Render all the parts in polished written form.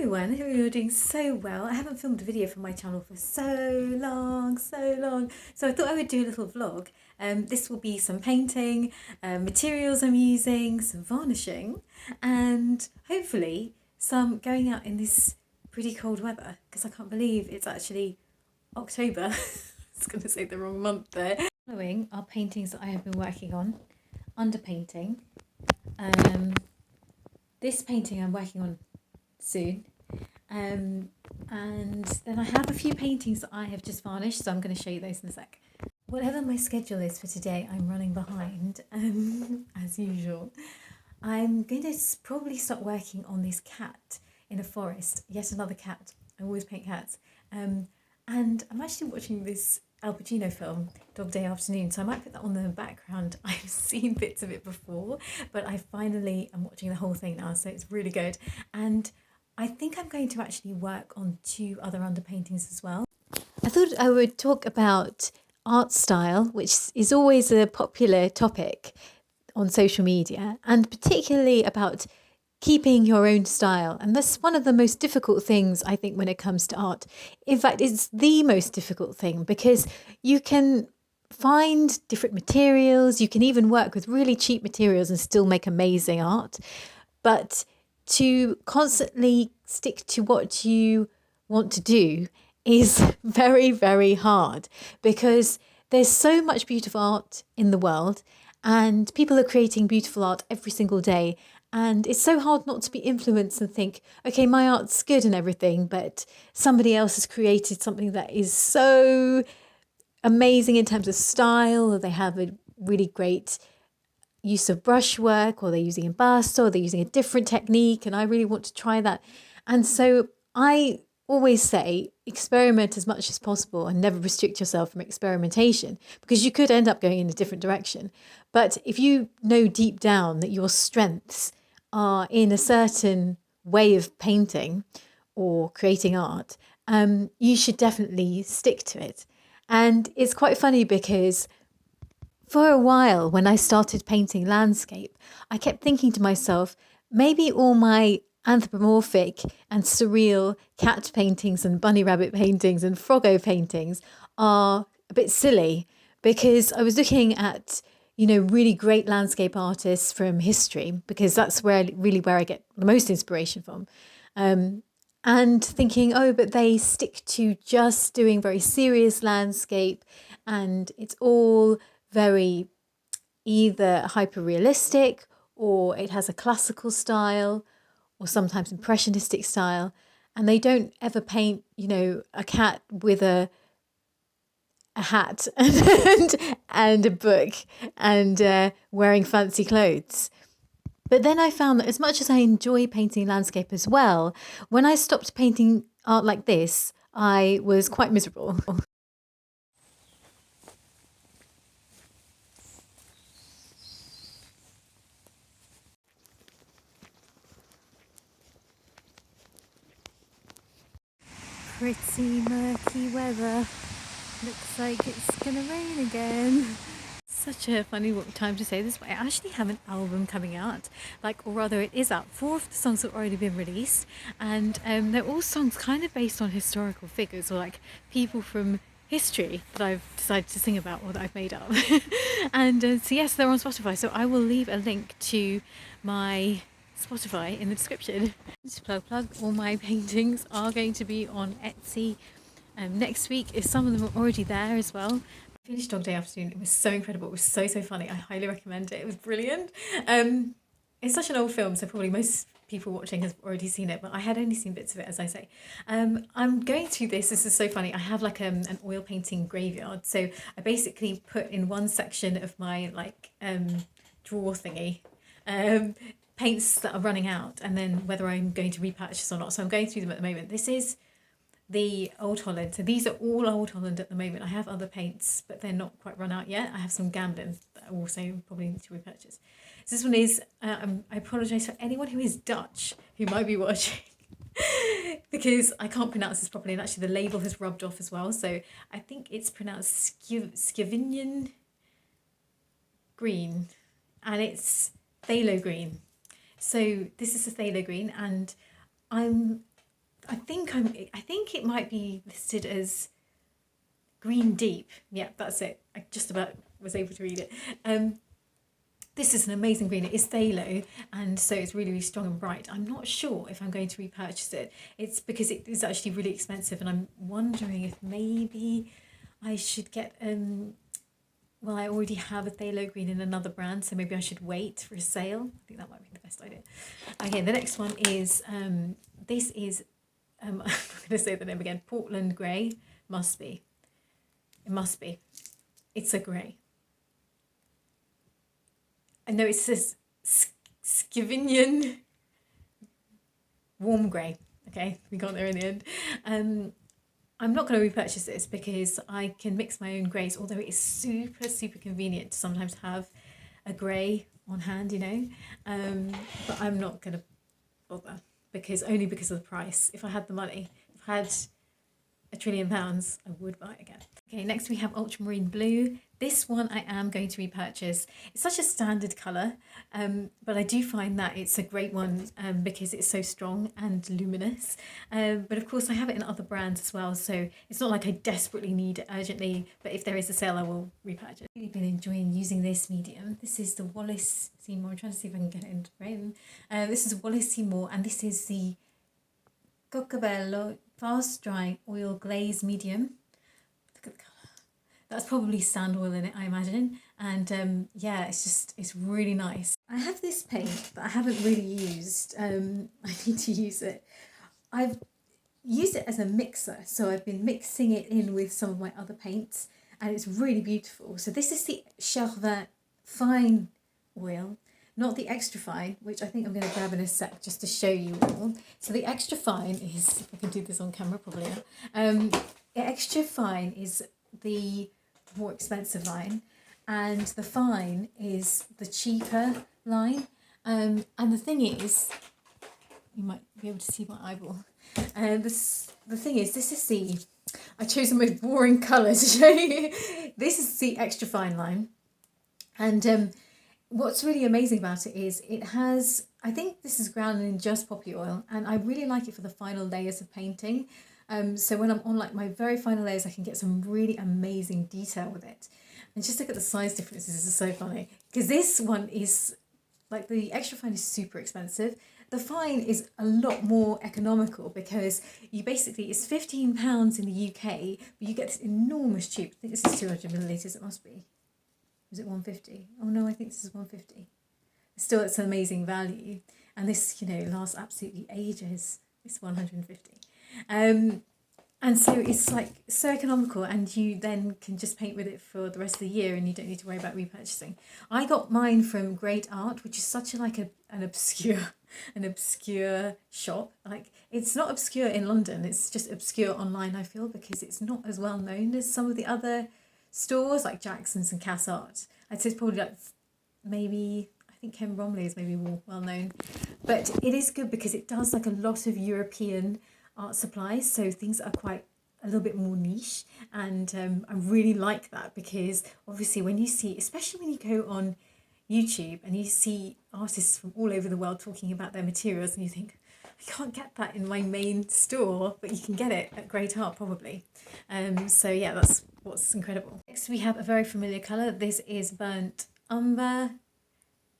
everyone, I hope you're doing so well. I haven't filmed a video for my channel for so long. So I thought I would do a little vlog. This will be some painting, materials I'm using, some varnishing, and hopefully some going out in this pretty cold weather, because I can't believe it's actually October. I was going to say the wrong month there. Following are paintings that I have been working on, underpainting. This painting I'm working on soon, and then I have a few paintings that I have just varnished, so I'm going to show you those in a sec. Whatever my schedule is for today, I'm running behind as usual. I'm going to probably start working on this cat in a forest, yet another cat. I always paint cats, and I'm actually watching this Al Pacino film, Dog Day Afternoon, so I might put that on the background. I've seen bits of it before, but I finally am watching the whole thing now, so it's really good. And I think I'm going to actually work on 2 other underpaintings as well. I thought I would talk about art style, which is always a popular topic on social media, and particularly about keeping your own style. And that's one of the most difficult things, I think, when it comes to art. In fact, it's the most difficult thing, because you can find different materials, you can even work with really cheap materials and still make amazing art. But to constantly stick to what you want to do is very, very hard, because there's so much beautiful art in the world and people are creating beautiful art every single day. And it's so hard not to be influenced and think, okay, my art's good and everything, but somebody else has created something that is so amazing in terms of style, or they have a really great use of brushwork, or they're using embossed, or they're using a different technique, and I really want to try that. And so I always say experiment as much as possible and never restrict yourself from experimentation, because you could end up going in a different direction. But if you know deep down that your strengths are in a certain way of painting or creating art, you should definitely stick to it. And it's quite funny, because for a while, when I started painting landscape, I kept thinking to myself, maybe all my anthropomorphic and surreal cat paintings and bunny rabbit paintings and froggo paintings are a bit silly, because I was looking at, really great landscape artists from history, because that's where I get the most inspiration from. And thinking, oh, but they stick to just doing very serious landscape, and it's all very either hyper realistic, or it has a classical style, or sometimes impressionistic style, and they don't ever paint, a cat with a hat and a book and wearing fancy clothes. But then I found that as much as I enjoy painting landscape as well, when I stopped painting art like this, I was quite miserable. Pretty murky weather. Looks like it's gonna rain again. Such a funny time to say this, but I actually have an album coming out, or rather it is out. 4 of the songs have already been released, and they're all songs kind of based on historical figures, or people from history that I've decided to sing about, or that I've made up. And so yes, they're on Spotify, so I will leave a link to my Spotify in the description. Just plug, all my paintings are going to be on Etsy next week. If some of them are already there as well. I finished Dog Day Afternoon. It was so incredible. It was so funny. I highly recommend it. It was brilliant. It's such an old film, so probably most people watching have already seen it, but I had only seen bits of it, as I say. I'm going through this. This is so funny. I have an oil painting graveyard. So I basically put in one section of my drawer thingy paints that are running out, and then whether I'm going to repurchase or not. So I'm going through them at the moment. This is the Old Holland. So these are all Old Holland at the moment. I have other paints, but they're not quite run out yet. I have some Gamblin that I also probably need to repurchase. So this one is, I apologise for anyone who is Dutch who might be watching, because I can't pronounce this properly, and actually the label has rubbed off as well. So I think it's pronounced Scandinavian green, and it's phthalo green. So this is a phthalo green, and I'm think it might be listed as green deep. Yeah, that's it. I just about was able to read it. This is an amazing green. It is phthalo, and so it's really, really strong and bright. I'm not sure if I'm going to repurchase it. It's because it is actually really expensive, and I'm wondering if maybe I should get well, I already have a phthalo green in another brand, so maybe I should wait for a sale. I think that might be the best idea. Okay, the next one is this is I'm not going to say the name again. Portland grey. Must be. It must be. It's a grey. I know it says Skivinian warm grey. Okay, we got there in the end. I'm not going to repurchase this because I can mix my own greys, although it is super, super convenient to sometimes have a grey on hand, you know. But I'm not going to bother only because of the price. If I had the money, if I had £1 trillion, I would buy it again. Okay, next we have ultramarine blue. This one I am going to repurchase. It's such a standard colour, but I do find that it's a great one because it's so strong and luminous. But of course I have it in other brands as well, so it's not like I desperately need it urgently, but if there is a sale I will repurchase. I've really been enjoying using this medium. This is the Wallace Seymour. I'm trying to see if I can get it into frame. This is Wallace Seymour, and this is the Coccabello Fast Drying Oil Glaze Medium. Look at the colour. That's probably sand oil in it, I imagine. And yeah, it's really nice. I have this paint that I haven't really used. I need to use it. I've used it as a mixer, so I've been mixing it in with some of my other paints, and it's really beautiful. So this is the Chervin Fine Oil, not the extra fine, which I think I'm going to grab in a sec just to show you all. So the extra fine is, if I can do this on camera probably now, the extra fine is the more expensive line, and the fine is the cheaper line. And the thing is, you might be able to see my eyeball. The thing is, this is I chose the most boring colour to show you. This is the extra fine line, and what's really amazing about it is it has, I think this is grounded in just poppy oil, and I really like it for the final layers of painting. So when I'm on like my very final layers, I can get some really amazing detail with it. And just look at the size differences, this is so funny. Because this one is, like the extra fine is super expensive. The fine is a lot more economical because you basically, it's £15 in the UK, but you get this enormous tube. I think this is 200 millilitres, it must be. Is it 150? Oh no, I think this is 150. Still, it's an amazing value. And this, you know, lasts absolutely ages. It's 150. And so it's like so economical, and you then can just paint with it for the rest of the year and you don't need to worry about repurchasing. I got mine from Great Art, which is such a, like an obscure shop. Like, it's not obscure in London, it's just obscure online, I feel, because it's not as well known as some of the other stores like Jackson's and Cass Art. I'd say it's probably like maybe, I think Ken Bromley is maybe more well known, but it is good because it does like a lot of European art supplies, so things are quite a little bit more niche, and I really like that because obviously when you see, especially when you go on YouTube and you see artists from all over the world talking about their materials, and you think, I can't get that in my main store, but you can get it at Great Art probably. So yeah, that's what's incredible. Next we have a very familiar colour. This is burnt umber.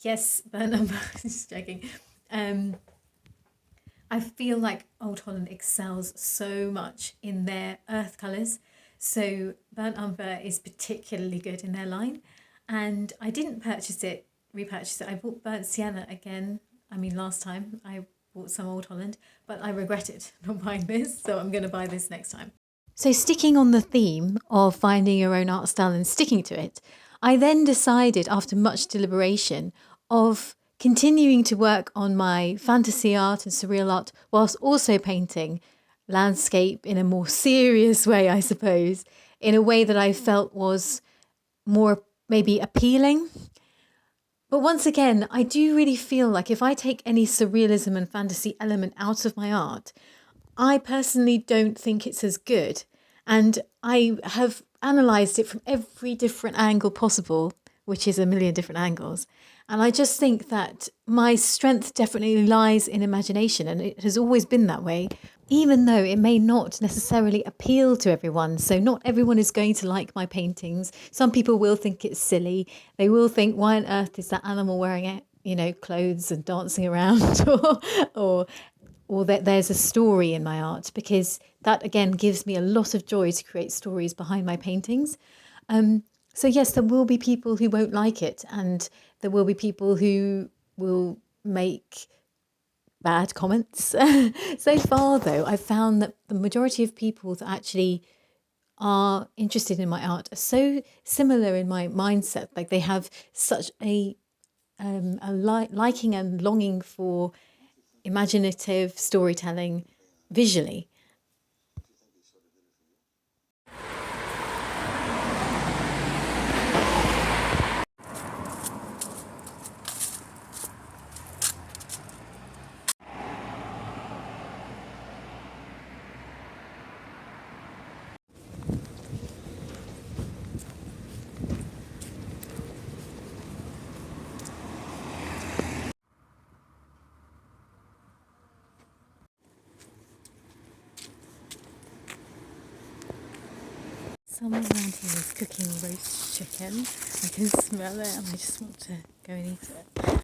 Yes, burnt umber. Just joking. I feel like Old Holland excels so much in their earth colours, so burnt umber is particularly good in their line. And I didn't repurchase it. I bought burnt sienna again. I mean, last time I bought some Old Holland, but I regretted not buying this, so I'm going to buy this next time. So sticking on the theme of finding your own art style and sticking to it, I then decided after much deliberation of continuing to work on my fantasy art and surreal art whilst also painting landscape in a more serious way, I suppose, in a way that I felt was more maybe appealing. But once again, I do really feel like if I take any surrealism and fantasy element out of my art, I personally don't think it's as good. And I have analysed it from every different angle possible, which is a million different angles. And I just think that my strength definitely lies in imagination, and it has always been that way. even though it may not necessarily appeal to everyone. So not everyone is going to like my paintings. Some people will think it's silly. They will think, why on earth is that animal wearing it, clothes and dancing around, or or that there's a story in my art, because that again gives me a lot of joy to create stories behind my paintings. So yes, there will be people who won't like it, and there will be people who will make bad comments. So far, though, I've found that the majority of people that actually are interested in my art are so similar in my mindset. Like they have such a liking and longing for imaginative storytelling visually. Someone around here is cooking roast chicken. I can smell it and I just want to go and eat it.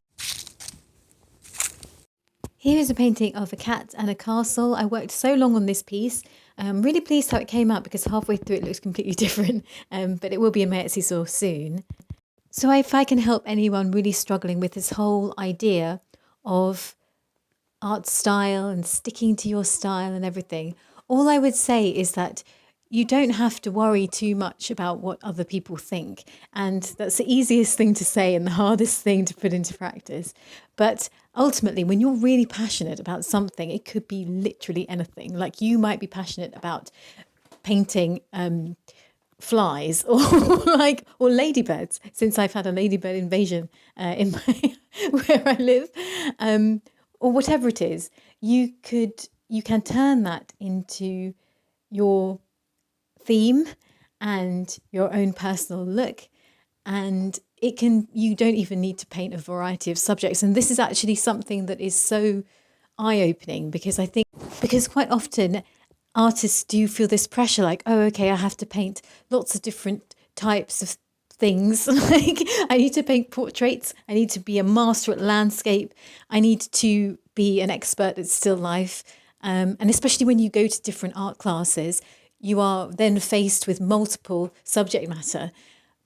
Here is a painting of a cat and a castle. I worked so long on this piece. I'm really pleased how it came out, because halfway through it looks completely different, but it will be in my Etsy store soon. So if I can help anyone really struggling with this whole idea of art style and sticking to your style and everything, all I would say is that you don't have to worry too much about what other people think. And that's the easiest thing to say and the hardest thing to put into practice. But ultimately, when you're really passionate about something, it could be literally anything. Like you might be passionate about painting flies, or or ladybirds, since I've had a ladybird invasion in my where I live, or whatever it is. You can turn that into your theme and your own personal look, and you don't even need to paint a variety of subjects. And this is actually something that is so eye-opening, because I think, because quite often artists do feel this pressure, like, oh, okay, I have to paint lots of different types of things. Like I need to paint portraits, I need to be a master at landscape, I need to be an expert at still life. And especially when you go to different art classes, you are then faced with multiple subject matter.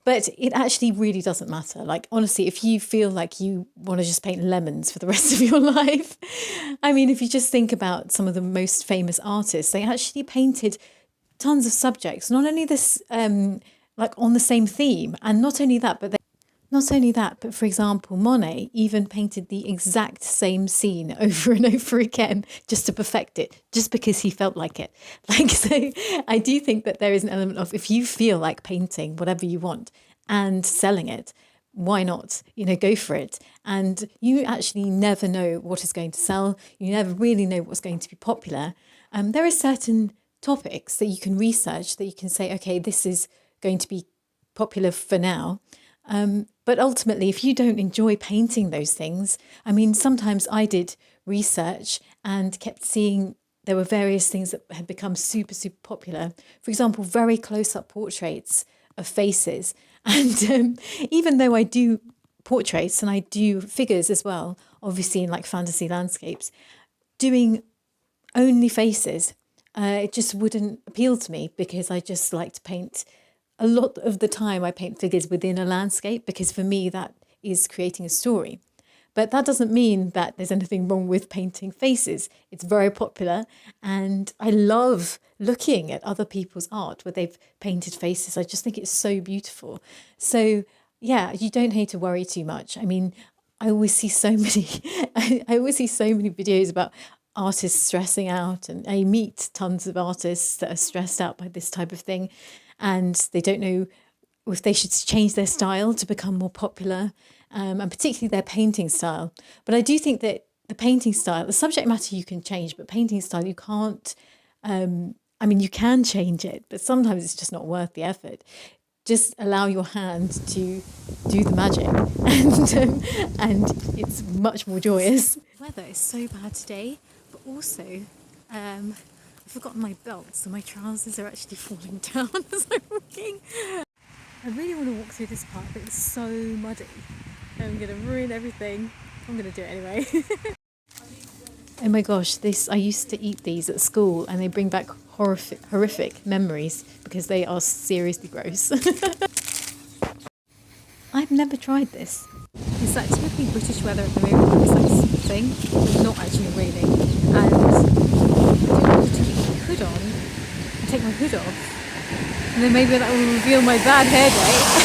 But it actually really doesn't matter. Like, honestly, if you feel like you want to just paint lemons for the rest of your life, I mean, if you just think about some of the most famous artists, they actually painted tons of subjects, not only this, like on the same theme, and not only that, but for example, Monet even painted the exact same scene over and over again just to perfect it, just because he felt like it. Like, so I do think that there is an element of, if you feel like painting whatever you want and selling it, why not? Go for it. And you actually never know what is going to sell. You never really know what's going to be popular. There are certain topics that you can research, that you can say, okay, this is going to be popular for now. But ultimately, if you don't enjoy painting those things, I mean, sometimes I did research and kept seeing there were various things that had become super, super popular. For example, very close-up portraits of faces. And even though I do portraits and I do figures as well, obviously in like fantasy landscapes, doing only faces, it just wouldn't appeal to me, because I just like to paint. A lot of the time I paint figures within a landscape, because for me that is creating a story. But that doesn't mean that there's anything wrong with painting faces. It's very popular, and I love looking at other people's art where they've painted faces. I just think it's so beautiful. So yeah, you don't need to worry too much. I mean, I always see so many I always see so many videos about artists stressing out, and I meet tons of artists that are stressed out by this type of thing, and they don't know if they should change their style to become more popular, and particularly their painting style. But I do think that the painting style, the subject matter you can change, but painting style you can't. I mean, you can change it, but sometimes it's just not worth the effort. Just allow your hand to do the magic, and it's much more joyous. Weather is so bad today, but also I've forgotten my belt, so my trousers are actually falling down as I'm walking. I really want to walk through this part, but it's so muddy. I'm going to ruin everything. I'm going to do it anyway. Oh my gosh, I used to eat these at school and they bring back horrific memories because they are seriously gross. I've never tried this. It's like typically British weather at the moment, it's like thing, but not actually really. And I don't know to keep my hood on and take my hood off. And then maybe that will reveal my bad hair day.